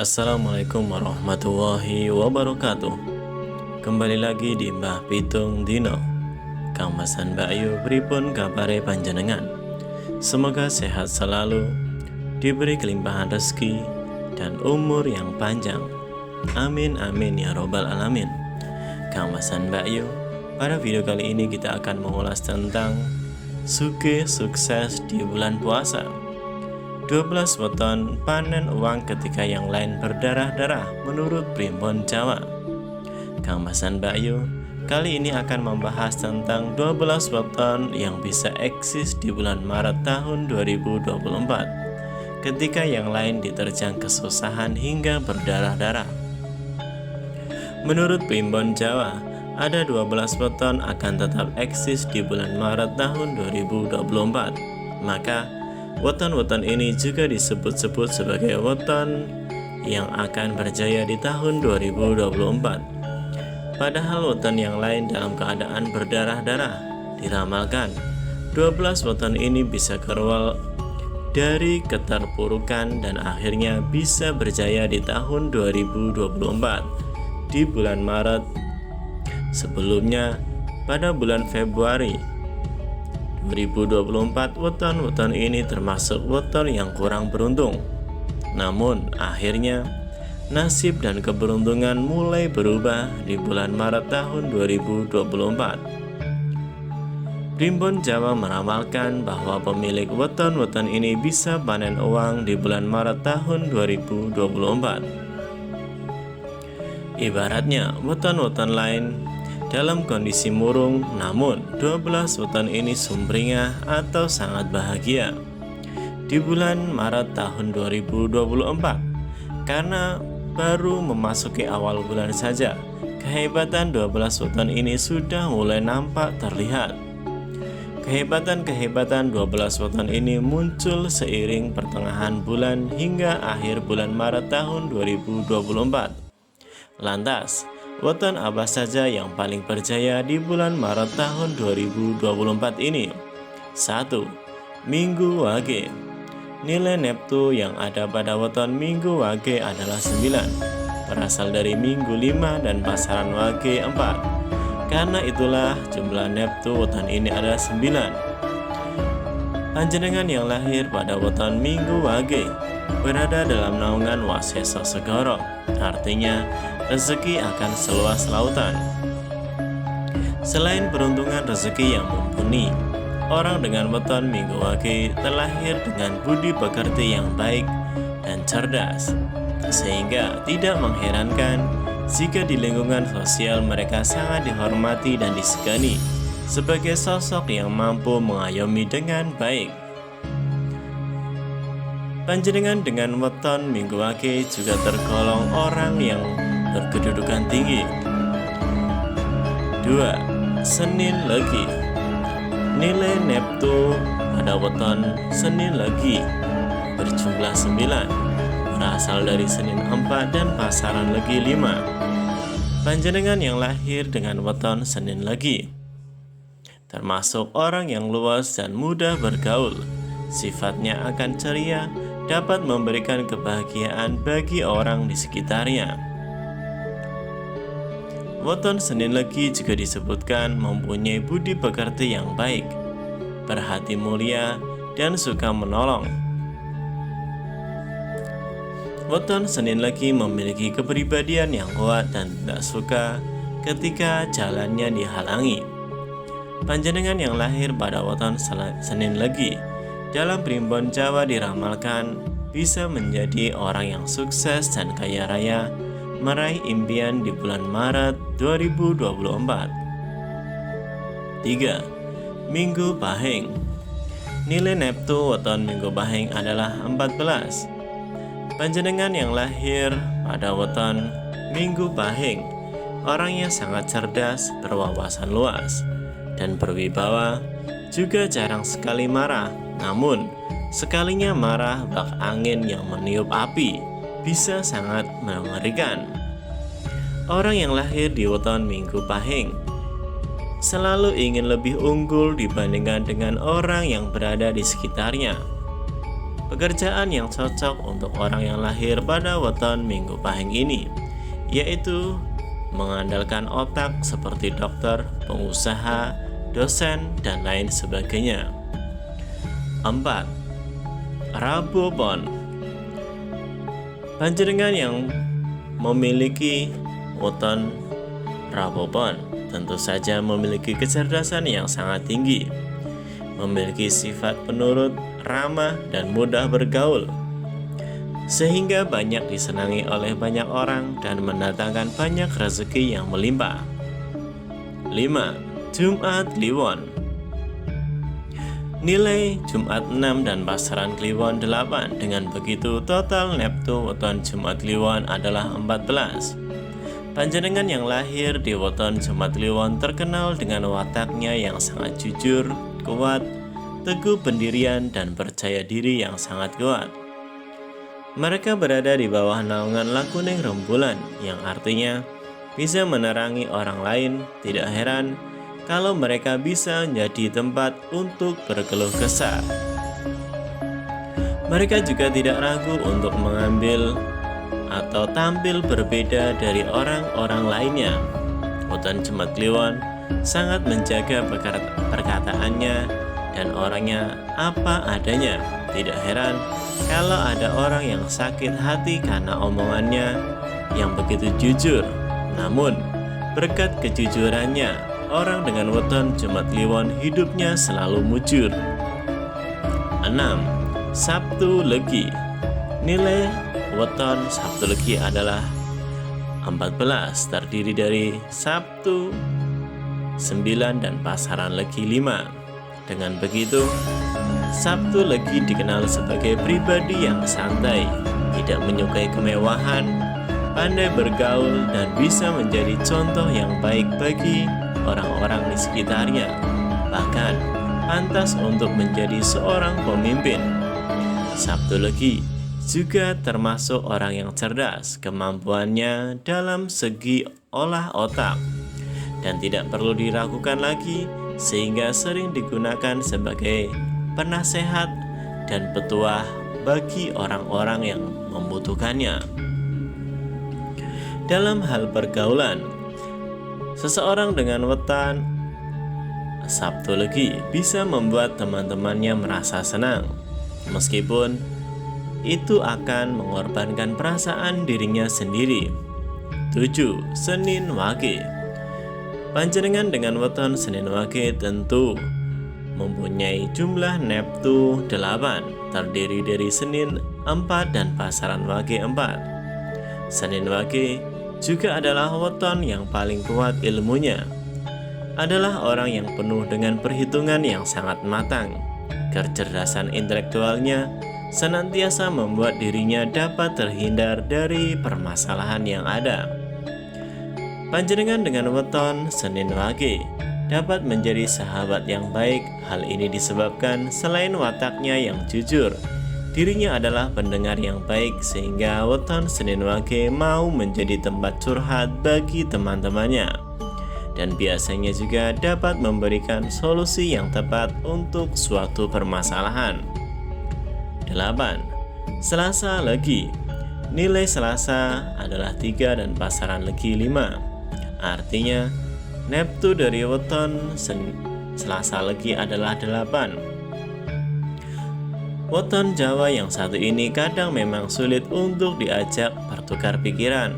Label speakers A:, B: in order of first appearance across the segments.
A: Assalamualaikum warahmatullahi wabarakatuh. Kembali lagi di Mbah Pitung Dino. Kang Masan Mbakyu pripun kabare panjenengan? Semoga sehat selalu, diberi kelimpahan rezeki dan umur yang panjang. Amin amin ya robbal alamin. Kang Masan Mbakyu, pada video kali ini kita akan mengulas tentang sugih sukses di bulan puasa. 12 weton panen uang ketika yang lain berdarah-darah menurut Primbon Jawa. Kang Masan Mbakyu kali ini akan membahas tentang 12 weton yang bisa eksis di bulan Maret tahun 2024 ketika yang lain diterjang kesusahan hingga berdarah-darah. Menurut Primbon Jawa, ada 12 weton akan tetap eksis di bulan Maret tahun 2024. Maka weton-weton ini juga disebut-sebut sebagai weton yang akan berjaya di tahun 2024. Padahal weton yang lain dalam keadaan berdarah-darah. Diramalkan 12 weton ini bisa keluar dari keterpurukan dan akhirnya bisa berjaya di tahun 2024 di bulan Maret. Sebelumnya pada bulan Februari 2024, weton-weton ini termasuk weton yang kurang beruntung. Namun akhirnya nasib dan keberuntungan mulai berubah di bulan Maret tahun 2024. Primbon Jawa meramalkan bahwa pemilik weton-weton ini bisa panen uang di bulan Maret tahun 2024. Ibaratnya weton-weton lain dalam kondisi murung, namun 12 weton ini sumringah atau sangat bahagia di bulan Maret tahun 2024. Karena baru memasuki awal bulan saja, kehebatan 12 weton ini sudah mulai nampak terlihat. Kehebatan-kehebatan 12 weton ini muncul seiring pertengahan bulan hingga akhir bulan Maret tahun 2024. Lantas, weton apa saja yang paling berjaya di bulan Maret tahun 2024 ini? 1. Minggu Wage. Nilai Neptu yang ada pada weton Minggu Wage adalah 9, berasal dari Minggu 5 dan pasaran Wage 4. Karena itulah jumlah Neptu weton ini adalah 9. Panjenengan yang lahir pada weton Minggu Wage berada dalam naungan Waseso Segoro, artinya rezeki akan seluas lautan. Selain peruntungan rezeki yang mumpuni, orang dengan weton Minggu Wage terlahir dengan budi pekerti yang baik dan cerdas, sehingga tidak mengherankan jika di lingkungan sosial mereka sangat dihormati dan disegani sebagai sosok yang mampu mengayomi dengan baik. Panjenengan dengan weton Minggu Wage juga tergolong orang yang berkedudukan tinggi. 2. Senin Legi. Nilai Neptu pada weton Senin Legi berjumlah 9, berasal dari Senin 4 dan pasaran Legi 5. Panjenengan yang lahir dengan weton Senin Legi termasuk orang yang luas dan mudah bergaul. Sifatnya akan ceria, dapat memberikan kebahagiaan bagi orang di sekitarnya. Weton Senin Legi juga disebutkan mempunyai budi pekerti yang baik, berhati mulia, dan suka menolong. Weton Senin Legi memiliki kepribadian yang kuat dan tidak suka ketika jalannya dihalangi. Panjenengan yang lahir pada weton Senin Legi dalam Primbon Jawa diramalkan bisa menjadi orang yang sukses dan kaya raya, meraih impian di bulan Maret 2024. 3. Minggu Pahing. Nilai Neptu weton Minggu Pahing adalah 14. Panjenengan yang lahir pada weton Minggu Pahing orangnya sangat cerdas, berwawasan luas, dan berwibawa, juga jarang sekali marah. Namun, sekalinya marah bak angin yang meniup api bisa sangat mengerikan. Orang yang lahir di weton Minggu Pahing selalu ingin lebih unggul dibandingkan dengan orang yang berada di sekitarnya. pekerjaan yang cocok untuk orang yang lahir pada weton Minggu Pahing ini, yaitu mengandalkan otak seperti dokter, pengusaha, dosen, dan lain sebagainya. 4. Rabu Pon. Panjenengan yang memiliki weton Rabu Pon tentu saja memiliki kecerdasan yang sangat tinggi, memiliki sifat penurut, ramah, dan mudah bergaul, sehingga banyak disenangi oleh banyak orang dan mendatangkan banyak rezeki yang melimpah. 5. Jumat Kliwon. Nilai Jumat 6 dan pasaran Kliwon 8. Dengan begitu total neptu weton Jumat Kliwon adalah 14. Panjenengan yang lahir di weton Jumat Kliwon terkenal dengan wataknya yang sangat jujur, kuat, teguh pendirian, dan percaya diri yang sangat kuat. Mereka berada di bawah naungan lakuning rembulan, yang artinya bisa menerangi orang lain. Tidak heran kalau mereka bisa menjadi tempat untuk berkeluh kesah. Mereka juga tidak ragu untuk mengambil atau tampil berbeda dari orang-orang lainnya. Weton Jumat Kliwon sangat menjaga perkataannya dan orangnya apa adanya. Tidak heran kalau ada orang yang sakit hati karena omongannya yang begitu jujur. Namun, berkat kejujurannya, orang dengan weton Jumat Kliwon hidupnya selalu mujur. 6. Sabtu Legi. Nilai weton Sabtu Legi adalah 14, terdiri dari Sabtu 9 dan pasaran Legi 5. Dengan begitu, Sabtu Legi dikenal sebagai pribadi yang santai, tidak menyukai kemewahan, pandai bergaul, dan bisa menjadi contoh yang baik bagi orang-orang di sekitarnya. Bahkan, pantas untuk menjadi seorang pemimpin. Sabtu Legi juga termasuk orang yang cerdas, kemampuannya dalam segi olah otak, dan tidak perlu diragukan lagi, sehingga sering digunakan sebagai penasehat dan petuah bagi orang-orang yang membutuhkannya. Dalam hal pergaulan, seseorang dengan weton Sabtu Legi bisa membuat teman-temannya merasa senang, meskipun itu akan mengorbankan perasaan dirinya sendiri. 7. Senin Wage. Panjenengan dengan weton Senin Wage tentu mempunyai jumlah neptu 8, terdiri dari Senin 4 dan pasaran Wage 4. Senin Wage juga adalah weton yang paling kuat ilmunya. Adalah orang yang penuh dengan perhitungan yang sangat matang. Kecerdasan intelektualnya senantiasa membuat dirinya dapat terhindar dari permasalahan yang ada. Panjenengan dengan weton Senin Wage dapat menjadi sahabat yang baik. Hal ini disebabkan selain wataknya yang jujur, dirinya adalah pendengar yang baik, sehingga weton Senin Wage mau menjadi tempat curhat bagi teman-temannya, dan biasanya juga dapat memberikan solusi yang tepat untuk suatu permasalahan. 8. Selasa Legi. Nilai Selasa adalah 3 dan pasaran Legi 5. Artinya, neptu dari weton Selasa Legi adalah 8. Weton Jawa yang satu ini kadang memang sulit untuk diajak bertukar pikiran.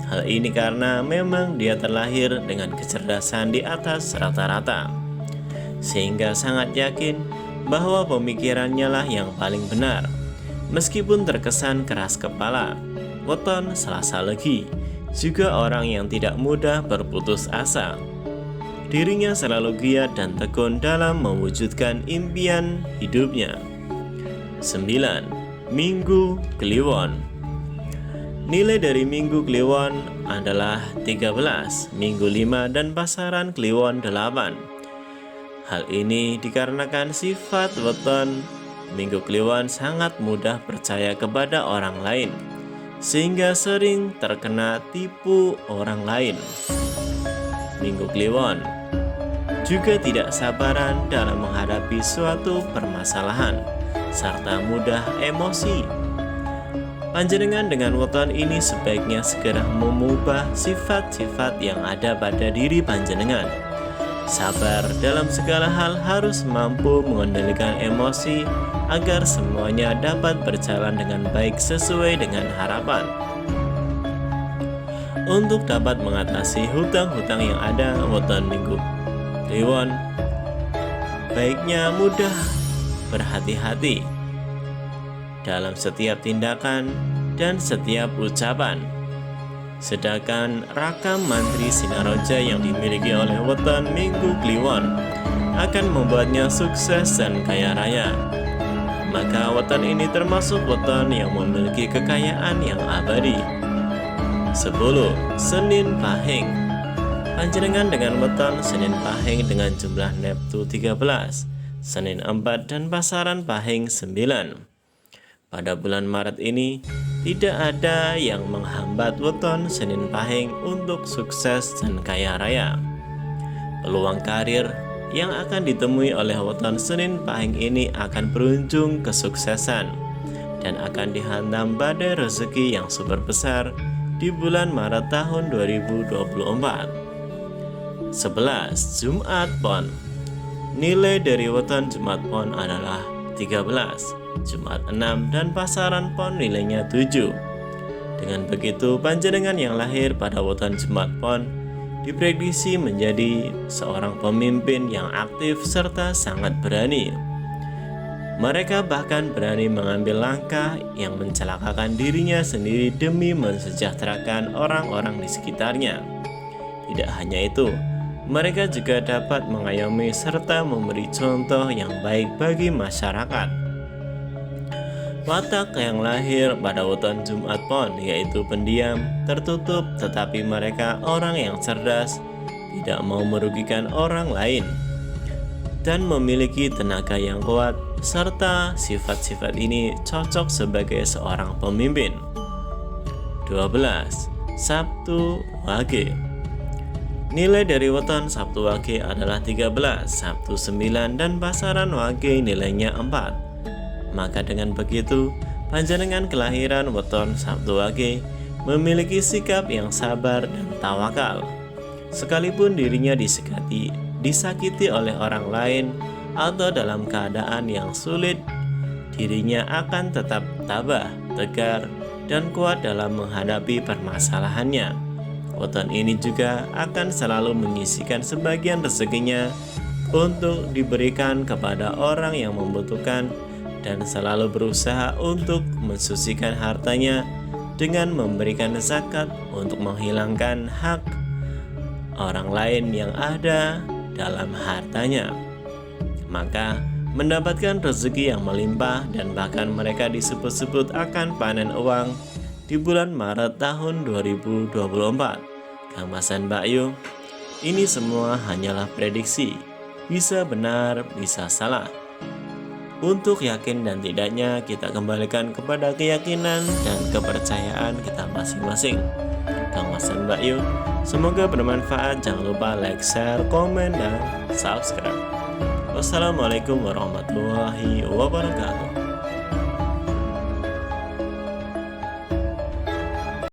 A: Hal ini karena memang dia terlahir dengan kecerdasan di atas rata-rata, sehingga sangat yakin bahwa pemikirannya lah yang paling benar. Meskipun terkesan keras kepala, weton Selasa Legi juga orang yang tidak mudah berputus asa. Dirinya selalu giat dan tekun dalam mewujudkan impian hidupnya. 9. Minggu Kliwon. Nilai dari Minggu Kliwon adalah 13, Minggu 5 dan pasaran Kliwon 8. Hal ini dikarenakan sifat weton Minggu Kliwon sangat mudah percaya kepada orang lain, sehingga sering terkena tipu orang lain. Minggu Kliwon juga tidak sabaran dalam menghadapi suatu permasalahan, serta mudah emosi. Panjenengan dengan weton ini sebaiknya segera mengubah sifat-sifat yang ada pada diri panjenengan. Sabar dalam segala hal, harus mampu mengendalikan emosi agar semuanya dapat berjalan dengan baik sesuai dengan harapan. Untuk dapat mengatasi hutang-hutang yang ada weton Minggu Kliwon, baiknya mudah berhati-hati dalam setiap tindakan dan setiap ucapan. Sedangkan rakam mantri Sinaroja yang dimiliki oleh weton Minggu Kliwon akan membuatnya sukses dan kaya raya. Maka weton ini termasuk weton yang memiliki kekayaan yang abadi. 10. Senin Pahing. Panjenengan dengan weton Senin Pahing dengan jumlah Neptu 13, Senin 4 dan pasaran Pahing 9. Pada bulan Maret ini, tidak ada yang menghambat weton Senin Pahing untuk sukses dan kaya raya. Peluang karir yang akan ditemui oleh weton Senin Pahing ini akan berujung kesuksesan dan akan dihantam badai rezeki yang super besar di bulan Maret tahun 2024. 11. Jumat Pon. Nilai dari weton Jumat Pon adalah 13, Jumat 6 dan pasaran Pon nilainya 7. Dengan begitu, panjenengan yang lahir pada weton Jumat Pon diprediksi menjadi seorang pemimpin yang aktif serta sangat berani. Mereka bahkan berani mengambil langkah yang mencelakakan dirinya sendiri demi mensejahterakan orang-orang di sekitarnya. Tidak hanya itu, mereka juga dapat mengayomi serta memberi contoh yang baik bagi masyarakat. Watak yang lahir pada weton Jumat Pon yaitu pendiam, tertutup, tetapi mereka orang yang cerdas, tidak mau merugikan orang lain, dan memiliki tenaga yang kuat, serta sifat-sifat ini cocok sebagai seorang pemimpin. 12. Sabtu Wage. Nilai dari weton Sabtu Wage adalah 13, Sabtu 9 dan pasaran Wage nilainya 4. Maka dengan begitu, panjenengan kelahiran weton Sabtu Wage memiliki sikap yang sabar dan tawakal. Sekalipun dirinya disakiti oleh orang lain atau dalam keadaan yang sulit, dirinya akan tetap tabah, tegar, dan kuat dalam menghadapi permasalahannya. Weton ini juga akan selalu menyisihkan sebagian rezekinya untuk diberikan kepada orang yang membutuhkan dan selalu berusaha untuk mensucikan hartanya dengan memberikan zakat untuk menghilangkan hak orang lain yang ada dalam hartanya. Maka mendapatkan rezeki yang melimpah dan bahkan mereka disebut-sebut akan panen uang di bulan Maret tahun 2024. Kang Mas dan Mbak Yu, ini semua hanyalah prediksi, bisa benar, bisa salah. Untuk yakin dan tidaknya kita kembalikan kepada keyakinan dan kepercayaan kita masing-masing. Kang Mas dan Mbak Yu, semoga bermanfaat. Jangan lupa like, share, komen, dan subscribe. Wassalamualaikum warahmatullahi wabarakatuh.